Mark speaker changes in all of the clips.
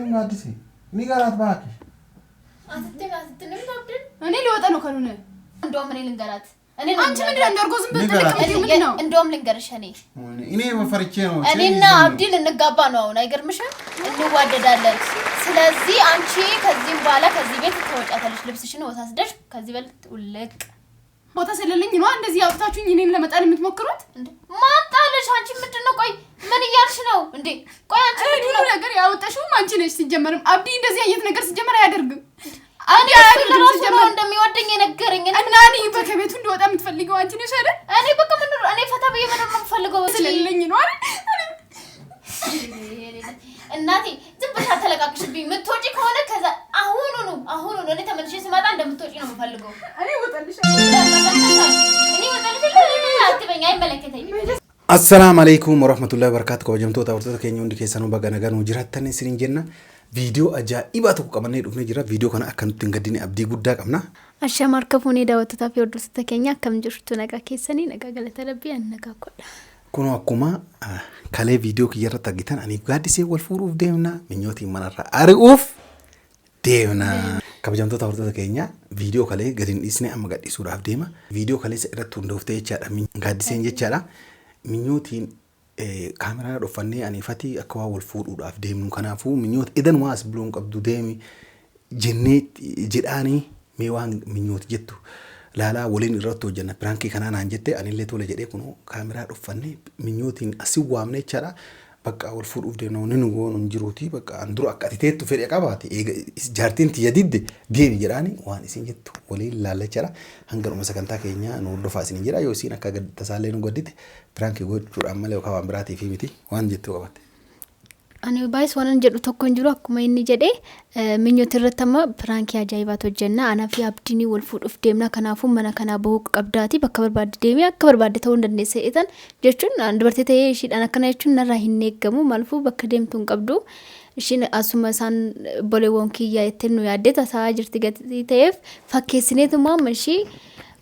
Speaker 1: አትተም አዲስ ንገራት ባክሽ
Speaker 2: አትተንም ታብድን
Speaker 3: እኔ ልወጣ ነው ካልሆነ
Speaker 2: እንደውም እኔ ልንገራት እኔ
Speaker 3: አንቺ ምንድነው እንደርጎ ዝም ብትጠቀም ነው
Speaker 2: እንደውም ልንገርሽ
Speaker 1: እኔ ወፈርቼ ነው
Speaker 2: እኔና አብዲ ልንጋባ ነው አሁን አይገርምሽም እንዋደዳለን ስለዚህ አንቺ ከዚህም በኋላ ከዚህ ቤት ተወጫታለሽ ልብስሽን ወሳስደሽ ከዚህ በልጥ ውልቅ
Speaker 3: ቦታ ስለለኝ ነው እንደዚህ ያውጣችሁኝ እኔን ለመጣል የምትሞክሩት
Speaker 2: እንዴ ማጣለሽ አንቺ ምንድነው ቆይ ምን እያልሽ ነው እንዴ ቆይ አንቺ
Speaker 3: ምንድነው ነገር ያውጣሽው አንቺ ነሽ ሲጀመርም አብዲ እንደዚህ አይነት ነገር ሲጀመር አያደርግም
Speaker 2: አንዴ አያደርግም ሲጀመር እንደሚወደኝ የነገረኝ
Speaker 3: እና እኔ በከቤቱ እንደወጣ የምትፈልገው አንቺ ነሽ አይደል
Speaker 2: እኔ በቃ ምን እኔ ፈታ በየ ምን ነው የምፈልገው
Speaker 3: ስለለኝ ነው አይደል
Speaker 2: እናቴ ዝም ብለሽ አተለቃቅሽብኝ ምትወጪ ከሆነ ከዛ አሁን እኔ ተመልሼ ስመጣ እንደምትወጪ ነው የምፈልገው
Speaker 3: እኔ ወጣልሽ
Speaker 2: አትበኝ አይመለከተኝም
Speaker 1: السلام عليكم ورحمة الله وبركاته كوجمتو تاورتو كينيو ندي كيسانو باغانغان وجراتني سرينجنا فيديو اجائبات كوكمني دفني جرا فيديو كنا اكنتين غديني ابدي غودا قمنا
Speaker 2: አሻማር ከፎኔ ዳወት ታፊ ወርዱስ ተከኛ ከምጅርቱ ነጋ ከሰኒ ነጋ ገለተ ረቢ አነጋኮል
Speaker 1: ኩኖ አኩማ ካሌ ቪዲዮ ከየረታ ጊታን አኒ ጋዲሴ ወልፉሩፍ ዴምና ምኞቲ ማናራ አርኡፍ ዴምና ከበጀምቶ ታወርቶ ተከኛ ቪዲዮ ካሌ ገዲን ዲስኔ አመጋዲ ሱራፍ ዴማ ቪዲዮ ካሌ ሰረቱ እንደውፍተ ይቻዳ ጋዲሴን ይቻዳ ምኞቲን ካሜራ ዶፋኔ አኒ ፈቲ አከዋ ወልፉሩፍ ዴምኑ ከናፉ ምኞት ኢደን ዋስ ብሎን ቀብዱ ዴሚ ጀኔት ጅዳኒ meewaan minyooti jettu laala waliin irratti hojjenna pranki kanaan aan jette anillee tole jedhee kuno kaameraa dhuffanne minyootiin asi waamne jechaadha bakka wal fuudhuuf deemnu nu goonu jiruuti bakka anduru akka atiteettu fedhe qabaate jaartiin tiyya didde deemi jedhaani waan isin jettu waliin laalla jechaadha hanga dhuma sagantaa keenya nu hordofaa isin jedha yoo isin akka tasaallee nu goddite pranki godhuudhaan malee yookaan waan biraatii fi miti waan jettu qabatte
Speaker 2: ani baay'is waan jedhu tokko jiru akkuma inni jedhe minyooti irratama pranki ajaa'ibaat hojjenna ana fi abdiini wal fuudhuuf deemna kanaafuu mana kana bahuu qabdaati bakka barbaadde deemi akka barbaadde ta'uu dandeessa eetan jechuun dubartii ta'ee ishiidhaan akkana jechuun narraa hin eeggamu malfuu bakka deemtu hin qabdu ishiin asuma isaan boleewwan kiyyaa ittiin nu yaadde tasaa jirti gatii ta'eef fakkeessineetuma amashii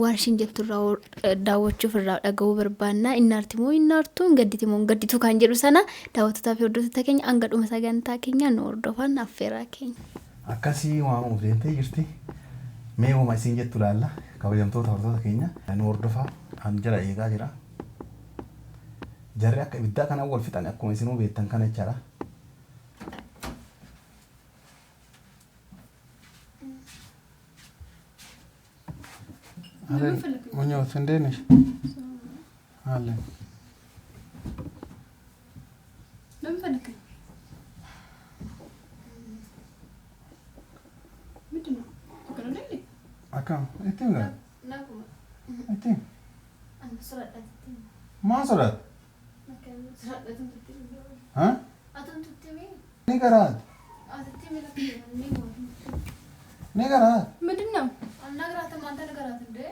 Speaker 2: waan ishiin jetturraa daawwachuuf irraa dhaga'uu barbaanna innaartimoo innaartuun gadditimoo gadditu kan jedhu sana daawwattotaa fi hordoftoota keenya hanga dhuma sagantaa keenya nu hordofan affeeraa keenya
Speaker 1: akkasii waan uffeentee jirti mee wama isin jettu laalla kabajamtoota hordoftoota keenya nu hordofaa an jala eegaa jira jarri akka ibiddaa kana wal fixan akkuma isinuu beektan kana jechaadha هلا منيو سندينش هلا
Speaker 3: لم فلك مدنا تقولون لي
Speaker 1: أكم إتيم لا
Speaker 2: نعم
Speaker 1: إتيم
Speaker 2: أنا صرت
Speaker 1: ما صرت ها
Speaker 2: أتنتمي
Speaker 1: نيجراد
Speaker 2: أتنتمي لك
Speaker 1: نيجراد
Speaker 3: مدنا
Speaker 2: نغرات ما أنت نغرات ده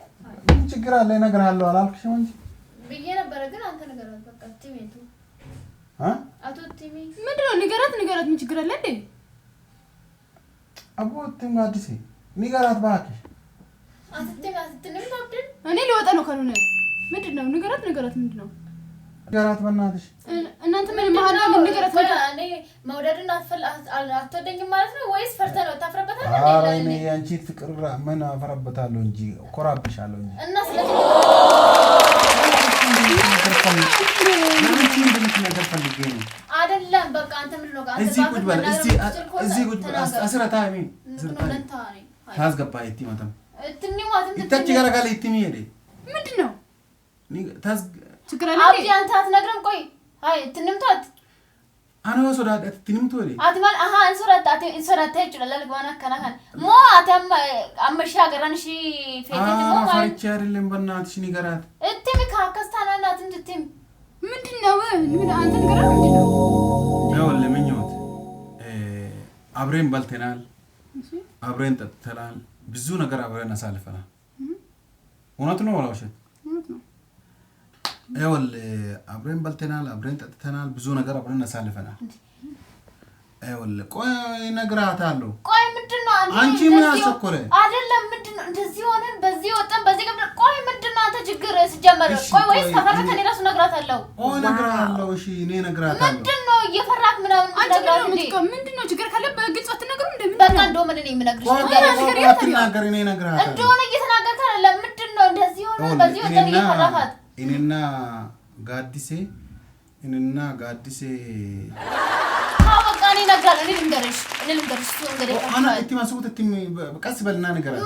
Speaker 1: من شكرا لي نغرات له على الكشف منج
Speaker 2: بيجينا برجل أنت نغرات بقى تيمي تو
Speaker 1: ها
Speaker 2: أتو تيمي
Speaker 3: مدنا نغرات من شكرا لدي
Speaker 1: أبو تيم قادسي نغرات باكي
Speaker 2: أتنتمي تابدين
Speaker 3: أنا اللي وطنه كانونه مدنا نغرات مدنا
Speaker 1: نغرات بناتش
Speaker 3: እናንተ ምን ማሃና ምን ንገራት
Speaker 2: እኔ መውደድን አትወደኝም ማለት ነው ወይስ ፈርተህ ነው ታፍረበታለህ
Speaker 1: ኧረ እኔ አንቺ ፍቅር ምን አፈረበታለሁ እንጂ ኮራብሻለሁ እንጂ
Speaker 2: እና ስለዚህ
Speaker 1: ነገር ፈልጌ ነው
Speaker 2: አይደለም በቃ አንተ ምን ነው ጋር
Speaker 1: እዚህ ቁጭ በል እዚህ ቁጭ በል አስረታሚ ታስገባ እቲ ማተም
Speaker 2: እትኒ ማተም
Speaker 1: ይታች ጋር ጋር እቲ ሚሄድ
Speaker 3: ምንድነው
Speaker 1: ታስ
Speaker 3: ችግር አለ
Speaker 2: አብዲ አንተ አትነግረም ቆይ አይ ትንምቷት
Speaker 1: አና ወሰዳት ትንምቱ ወዲ
Speaker 2: አትማል አሃ እንሰራታ ይችላል ለባና ከናካን ሞ አተም አመሻ ገራንሺ ፌቴት ሞ ማለት
Speaker 1: ፈርቻ አይደለም በእናትሽ ንገራት
Speaker 2: እትም ካከስታናናት እንድትም
Speaker 3: ምንድነው ምን አንተ ንገራት ምንድነው
Speaker 1: ያው ለምኞት አብረን በልተናል አብረን ጠጥተናል ብዙ ነገር አብረን አሳልፈናል እውነት ነው ወላውሽ
Speaker 3: እውነት ነው
Speaker 1: ያውል አብረን በልተናል አብረን ጠጥተናል ብዙ ነገር አብረን አሳልፈናል ያውል ቆይ ነግራታለሁ
Speaker 2: ቆይ ምንድነው
Speaker 1: አንቺ ምን አስቸኮለ
Speaker 2: አይደለም ምንድነው እንደዚህ ሆነን በዚህ ወጣን በዚህ ገብተን ቆይ ምንድነው አንተ ችግር ሲጀመር ቆይ ወይስ ከፈረከ እኔ ራሱ ነግራታለሁ
Speaker 1: ነግራታለሁ እሺ እኔ ነግራታለሁ
Speaker 2: ምንድነው እየፈራክ ምናምን
Speaker 3: አንቺ ምንድነው ችግር ካለ
Speaker 2: በቃ እንደውም እኔ የምነግርሽ
Speaker 1: አትናገሪ እኔ እነግርሃለሁ
Speaker 2: እንደሆነ እየተናገርክ አይደለም ምንድን ነው እንደዚህ ሆነ በዚህ ወጣ ይፈራፋት
Speaker 1: እኔና ጋዲሴ
Speaker 2: በቃ እኔ እነግርሃለሁ እኔ ልንገርሽ
Speaker 1: አና እቲ ማስቡት እቲ ቀስ በልና ንገራት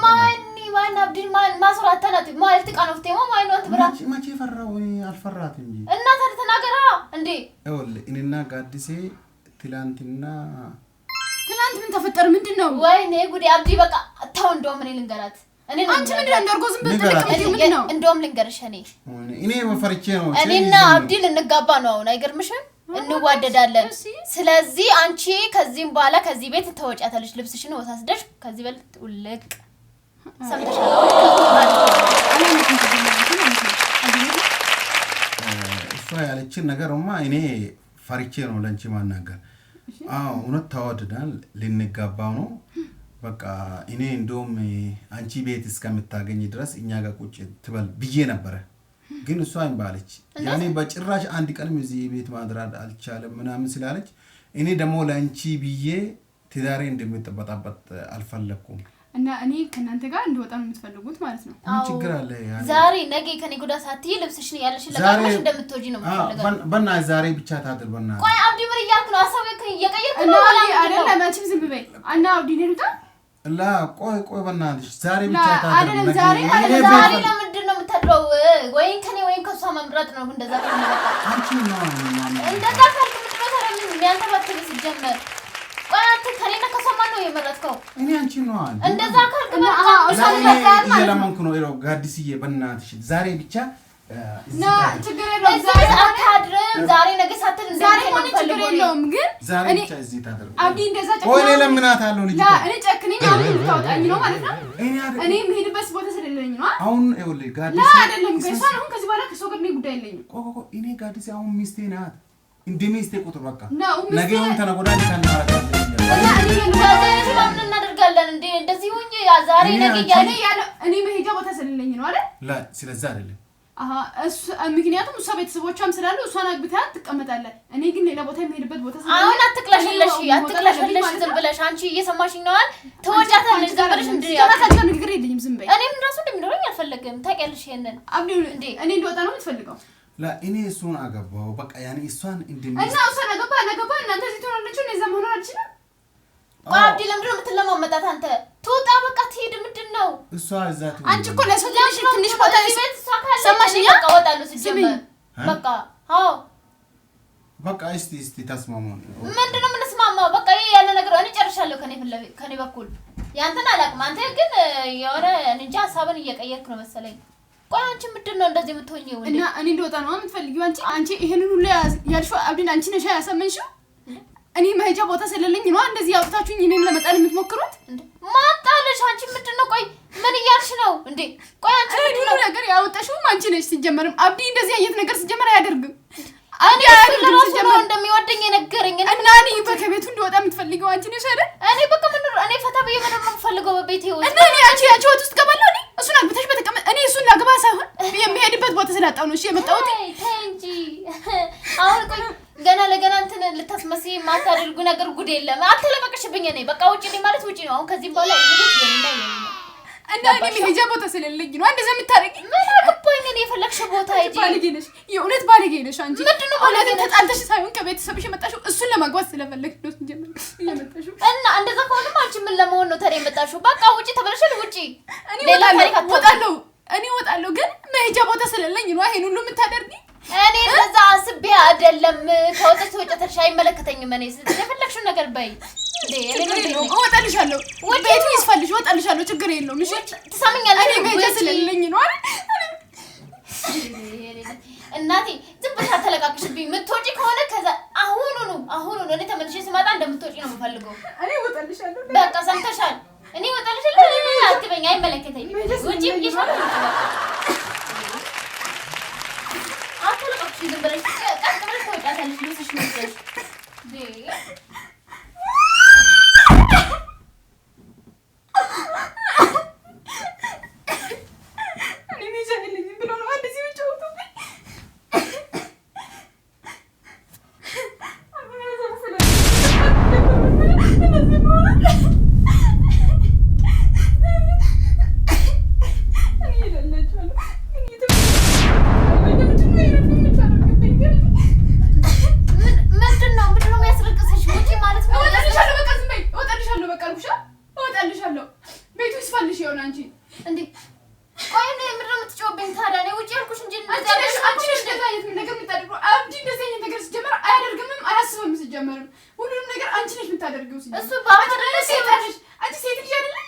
Speaker 2: ማን አብዲን ማን ማስራተናት ማለት ተቃነፍቴማ ማን ነው ትብራ
Speaker 1: ማቼ ፈራው አልፈራት እንጂ
Speaker 2: እና ታዲያ ተናገራ እንዴ
Speaker 1: እኔና ጋዲሴ ትላንት
Speaker 3: ምን ተፈጠረ ምንድነው
Speaker 2: ወይኔ ጉዲ አብዲ በቃ ታው እንደውም እኔ ልንገራት እኔ
Speaker 3: አንቺ ምንድነው እንደርጎ ዝም ብትልቅ ምንድነው
Speaker 2: እንደውም ልንገርሽ
Speaker 1: እኔ ወፈርቼ ነው
Speaker 2: እኔና አብዲ ልንጋባ ነው አሁን አይገርምሽም እንዋደዳለን ስለዚህ አንቺ ከዚህም በኋላ ከዚህ ቤት ተወጫታለሽ ልብስሽን ወሳስደሽ ከዚህ በል ውልቅ ሰምተሻል
Speaker 1: እሷ ያለችን ነገርማ እኔ ፈርቼ ነው ለንቺ ማናገር እውነት ተዋደዳል ልንጋባው ነው በቃ እኔ እንደውም አንቺ ቤት እስከምታገኝ ድረስ እኛ ጋር ቁጭ ትበል ብዬ ነበር ግን እሷ እንባለች ያኔ በጭራሽ አንድ ቀንም እዚህ ቤት ማድራት አልቻለም ምናምን ስላለች እኔ ደግሞ ለአንቺ ብዬ ትዳሬ እንደምትበጣበጥ አልፈለኩም
Speaker 3: እና እኔ ከናንተ ጋር እንደወጣ ነው የምትፈልጉት ማለት ነው
Speaker 1: ምን ችግር አለ
Speaker 2: ዛሬ ነገ ከኔ ጉዳ ሳትይ ልብስሽን ያለሽ ለጋሽ እንደምትወጂ ነው የምፈልገው
Speaker 1: በና ዛሬ ብቻ ታድር በና
Speaker 2: ቆይ አብዲ ምን እያልክ ነው አሳበክ እየቀየርክ
Speaker 3: ነው አይደለም ማቺም ዝም በይ እና አብዲ ነርታ
Speaker 1: ላ ቆይ በናትሽ ዛሬ ብቻ ታድር
Speaker 3: አይደለም ዛሬ
Speaker 2: ለምንድን ነው የምታድረው ወይን ከኔ ወይን ከሷ መምረጥ ነው እንደዛ ከሆነ በቃ
Speaker 1: አንቺ ነው
Speaker 2: እንደዛ ካልክ ምንድነው ታረም የሚያንተባትል ሲጀመር አንተ ከኔና ከሰማን ነው የመረጥከው
Speaker 1: እኔ አንቺ ነው
Speaker 2: እንደዛ ካልክ በቃ
Speaker 1: እየለመንኩ ነው ይሮ ጋዲስዬ በእናትሽ ዛሬ ብቻ
Speaker 3: ና ችግር የለውም
Speaker 2: ዛሬ አታድርም ዛሬ ነገ ሳትል
Speaker 3: ዛሬ ሆነ ችግር የለውም ግን
Speaker 1: ዛሬ ብቻ እዚህ ታደርጉ
Speaker 3: አብዲ እንደዛ ጨክና
Speaker 1: ወይ ለምናታለሁ ልጅ
Speaker 3: እኔ ጨክነኝ አሁን ልታወጣኝ ነው ማለት ነው እኔ የምሄድበት ቦታ ስለሌለኝ ነው
Speaker 1: አሁን ይኸውልህ ጋዲስ
Speaker 3: አይደለም ገሷን አሁን ከዚህ በኋላ ከሰው ጋር ነው ጉዳይ የለኝም
Speaker 1: እኔ ጋዲስ አሁን ሚስቴ ናት እንደ ሚስቴ ቁጥር በቃ
Speaker 3: ነገውን
Speaker 1: ተነጎዳኝ ካናራታለሁ
Speaker 2: እና እኔ ለምን እናደርጋለን እንዴ እንደዚህ ሆኜ ዛሬ ነገ
Speaker 3: ያለ እኔ መሄጃ ቦታ ስለሌለኝ ነው አይደል
Speaker 1: ላ ስለዛ አይደለም
Speaker 3: ምክንያቱም እሷ ቤተሰቦቿም ስላሉ እሷን አግብታ ትቀመጣለህ እኔ ግን ሌላ ቦታ የምሄድበት ቦታ ስለሌለኝ
Speaker 2: አሁን አትክላሽለሽ ዝም ብለሽ አንቺ እየሰማሽኝ ነው አይደል ተወጃታለሽ ዝም ብለሽ እንዴ
Speaker 3: ተማካከለ ንግግር የለኝም ዝም በይ
Speaker 2: እኔም ራሱ እንደምኖረኝ አልፈለግም ታውቂያለሽ ይሄንን
Speaker 3: አብዲ እንዴ እኔ እንደወጣ ነው የምትፈልገው
Speaker 1: ላ እኔ እሱን አገባው በቃ ያኔ እሷን
Speaker 3: እና እሷን አገባ እናንተ እዚህ ትሆናለችሁ እኔ እዛ መሆን አልችልም
Speaker 2: አብዲ ለምንድን ነው የምትለማመጣት አንተ ትወጣ በቃ ትሄድ ምንድነው
Speaker 1: እሷ እዛት
Speaker 3: አንቺ እኮ ለሰው ትንሽ ቦታ
Speaker 2: ሰማሽኝ በቃ ወጣሉ ሲጀመር በቃ
Speaker 1: በቃ እስቲ ተስማሙ
Speaker 2: ምንድነው የምንስማማው በቃ ይሄ ያለ ነገር እኔ ጨርሻለሁ ከኔ በኩል ያንተን አላቅም አንተ ግን የሆነ እንጃ ሀሳብን እየቀየርክ ነው መሰለኝ ቆይ አንቺ ምንድነው እንደዚህ የምትሆኚው
Speaker 3: እና እኔ እንደወጣ ነው የምትፈልጊው አንቺ ይሄንን ሁሉ ያልሽው አብዲን አንቺ ነሽ ያሳመንሽው እኔ መሄጃ ቦታ ስለሌለኝ ነው እንደዚህ ያውጣችሁኝ እኔን ለመጣል የምትሞክሩት
Speaker 2: ማጣለሽ አንቺ ምንድነው ቆይ ምን እያልሽ ነው እንዴ ቆይ አንቺ
Speaker 3: ምንድነው ነገር ያወጣሽው አንቺ ነሽ ሲጀመርም አብዲ እንደዚህ አይነት ነገር ሲጀመር አያደርግም
Speaker 2: አንዴ ለራሱ ነው እንደሚወደኝ የነገረኝ
Speaker 3: እና እኔ በከቤቱ እንደወጣ የምትፈልጊው አንቺ ነሽ አይደል
Speaker 2: እኔ በቃ እኔ ፈታ ብዬ ምን ነው የምፈልገው በቤቴ ውስጥ
Speaker 3: እና እኔ አንቺ ህይወት ውስጥ ገባለሁ እኔ እሱን አግብተሽ በተቀመጥ እኔ እሱን ላግባ ሳይሆን የሚሄድበት ቦታ ስላጣው ነው እሺ የመጣሁት
Speaker 2: እንጂ አሁን ቆይ ገና ለገና እንትን ልታስመስይ ማታደርጉ ነገር ጉድ የለም አትለበቅሽብኝ እኔ በቃ ውጪ ነኝ ማለት ውጪ ነው አሁን ከዚህ በኋላ ይሄድ
Speaker 3: እና እኔ መሄጃ ቦታ ስለሌለኝ ነው እንደዛ የምታረጊ
Speaker 2: ምን አገባኝ እኔ የፈለግሽው ቦታ ሂጂ
Speaker 3: ባለጌ ነሽ የእውነት ባለጌ ነሽ አንቺ ምንድነው ባለጌ ተጣልተሽ ሳይሆን ከቤተሰብሽ የመጣሽው እሱን ለማግባት ስለፈለግሽ ነው ሲጀምር የመጣሽው
Speaker 2: እና እንደዛ ከሆነማ አንቺ ምን ለመሆን ነው ታዲያ የመጣሽው በቃ ውጪ ተበለሽል ውጪ
Speaker 3: ሌላ ታሪክ እወጣለሁ ግን መሄጃ ቦታ ስለሌለኝ ነው ይሄን ሁሉ የምታደርጊ
Speaker 2: እኔ እንደዛ አስቤ አይደለም ከወጣች ወጣች አይመለከተኝም እኔ የፈለግሽው ነገር በይ
Speaker 3: እወጣልሻለሁ ቤቱ ይስፈልሽ እወጣልሻለሁ ችግር የለውም እሺ
Speaker 2: ትሰምኛለሽ
Speaker 3: እኔ መሄጃ ስለሌለኝ ነው
Speaker 2: እናቴ ዝም ብለሽ አትለቃቅሽብኝ የምትወጪ ከሆነ ከዛ አሁኑኑ እኔ ተመልሼ ስመጣ እንደምትወጪ ነው የምፈልገው
Speaker 3: እኔ እወጣልሻለሁ
Speaker 2: በቃ ሰምተሻል እኔ እወጣልሻለሁ ምን አትበኝ አይመለከተኝም ውጪ ብዬሻለሁ አትለቃቅሽ ዝም ብለሽ ቀጥ ብለሽ ተወጫታለሽ ልብስሽ መስለሽ
Speaker 3: የምትጮው ነው አንቺ
Speaker 2: እንዴ? ቆይ እኔ ምንድን ነው የምትጮህብኝ ታዲያ? እኔ ውጪ ያልኩሽ እንጂ
Speaker 3: አንቺ ነሽ እንደዛ አይነት ነገር የምታደርገው። አብዲ እንደዚህ አይነት ነገር ሲጀመር አያደርግምም አያስብም። ሲጀመርም ሁሉንም ነገር አንቺ ነሽ የምታደርገው።
Speaker 2: እሱ ባፈረ
Speaker 3: ሴት ልጅ አንቺ ሴት ልጅ አይደለሽ?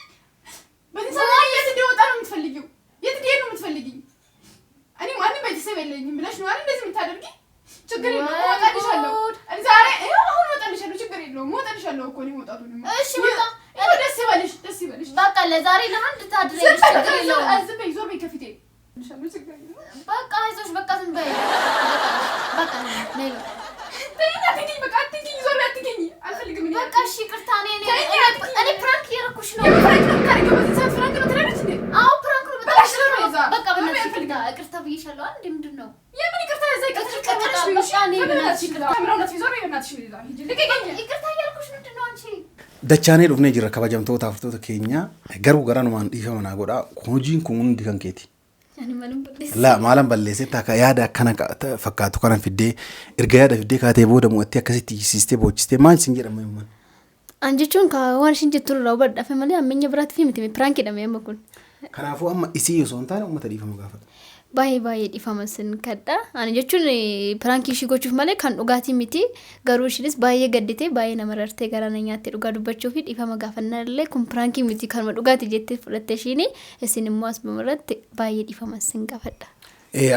Speaker 3: በዚህ ሰዓት የት እንደወጣ ነው የምትፈልጊው? የት እንደሄድ ነው የምትፈልጊኝ? እኔ ማንም ቤተሰብ የለኝም ብለሽ ነው አይደል እንደዚህ የምታደርጊ? ችግር የለውም እወጣልሻለሁ። ዛሬ አሁን እወጣልሻለሁ። ችግር የለውም እወጣልሻለሁ እኮ እኔ መውጣቱን።
Speaker 2: እሺ በቃ
Speaker 3: ደስ ይበልሽ፣ ደስ ይበልሽ።
Speaker 2: በቃ ለዛሬ ለአንድ ታድረሽ ችግር የለውም።
Speaker 3: ዝም በይ፣ ዞር በይ ከፊቴ።
Speaker 2: በቃ አይዞሽ፣ በቃ ዝም በይ። በቃ ነይ
Speaker 3: አትገኝ፣ በቃ አትገኝ፣ ዞር በይ፣ አትገኝ። አልፈልግም እኔ
Speaker 2: በቃ እሺ፣ ይቅርታ። እኔ ፕራንክ እያደረኩሽ ነው።
Speaker 3: ፍራንክ ነው የምታደርጊው? በዚህ ሰዓት ፍራንክ ነው ትላለች እንዴ?
Speaker 2: አዎ ፕራንክ ነው። በቃ በእናትሽ ይቅርታ ብዬሻለሁ። አንዴ ምንድን ነው
Speaker 3: የምን ይቅርታ? እዛ ይቅርታ እያልኩሽ
Speaker 2: ምንድን ነው አንቺ?
Speaker 1: Dachaanee dhufnee jira kabajamtoota hordoftoota keenya garuu garanumaan dhiifama naa godhaa hojiin kun hundi kan keeti. Maalan balleessee akka yaada akkana fakkaatu kana fiddee erga yaada fiddee kaatee booda mo'attee akkasitti hiisistee boochistee maal isin jedhama himman.
Speaker 2: An jechuun waan ishin jettu irraa hubadhafe malee ammenya biraatti fi miti piraanki dhamee amma kun.
Speaker 1: Kanaafuu amma isii osoo hin taane uummata dhiifama gaafata.
Speaker 2: Baay'ee dhiifama sin kadha. Ani jechuun piraankii ishii gochuuf malee kan dhugaatii miti. Garuu ishinis baay'ee gaddite baay'ee nama rartee garaan nyaattee dhugaa dubbachuu fi dhiifama gaafannaa illee kun piraankii miti kanuma dhugaatii jettee fudhatte ishiin isin immoo as biratti baay'ee dhiifama sin gaafadha.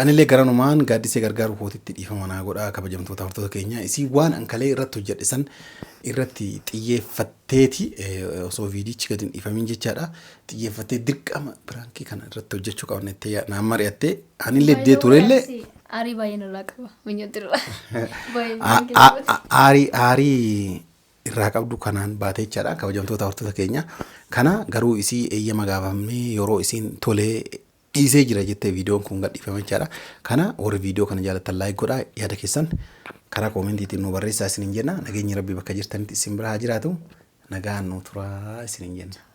Speaker 1: Anillee garanumaan gaaddisee gargaaru kootitti dhiifama naa godhaa kabajamtoota hordoftoota keenya isii waan ankalee irratti hojjedhisan irratti xiyyeeffatteeti osoo viidichi gadi hin dhiifamin jechaadha. Xiyyeeffattee dirqama piraankii kana irratti hojjechuu qabannettee naan mari'attee anillee dee turellee
Speaker 2: aarii baay'ee nurraa qaba minyootirra.
Speaker 1: Aarii irraa qabdu kanaan baatee jechaadha kabajamtoota hordoftoota keenya. Kana garuu isii eeyyama gaafamnee yeroo isiin tolee dhiisee jira jettee viidiyoon kun gadhiifame jechaadha. Kana warri viidiyoo kana jaalatan laayik godhaa yaada keessan karaa koomentiitiin nu barreessaa isiniin jenna. Nageenyi rabbii bakka jirtanitti isin bira haa jiraatu. Nagaan nu turaa isiniin jenna.